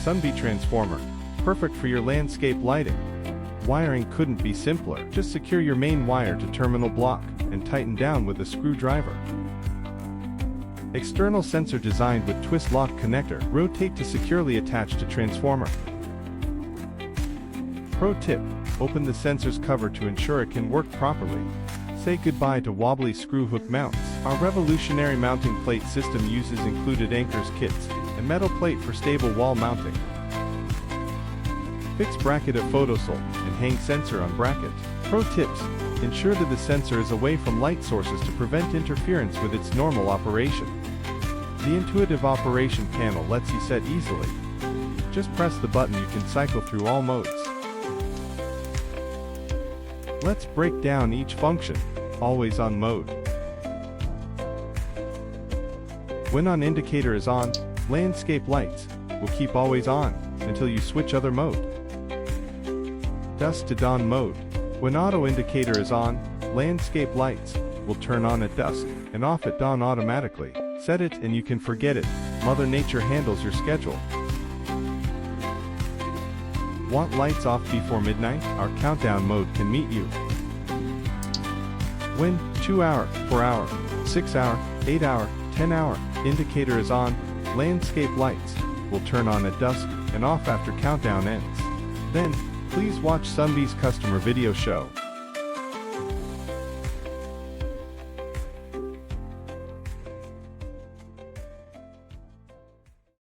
SUNVIE transformer, perfect for your landscape lighting. Wiring couldn't be simpler. Just secure your main wire to terminal block and tighten down with a screwdriver. External sensor designed with twist lock connector. Rotate to securely attach to transformer. Pro tip: open the sensor's cover to ensure it can work properly. Say goodbye to wobbly screw hook mounts. Our revolutionary mounting plate system uses included anchors kits and metal plate for stable wall mounting. Fix bracket of photocell and hang sensor on bracket. Pro tips: ensure that the sensor is away from light sources to prevent interference with its normal operation. The intuitive operation panel lets you set easily. Just press the button, you can cycle through all modes. Let's break down each function. Always on mode. When on indicator is on, landscape lights will keep always on until you switch other mode. Dusk to dawn mode. When auto indicator is on, landscape lights will turn on at dusk and off at dawn automatically. Set it and you can forget it. Mother Nature handles your schedule. Want lights off before midnight? Our countdown mode can meet you. When 2 hour, 4 hour, 6 hour, 8 hour, 10 hour indicator is on, landscape lights will turn on at dusk and off after countdown ends. Then, please watch SUNVIE's customer video show.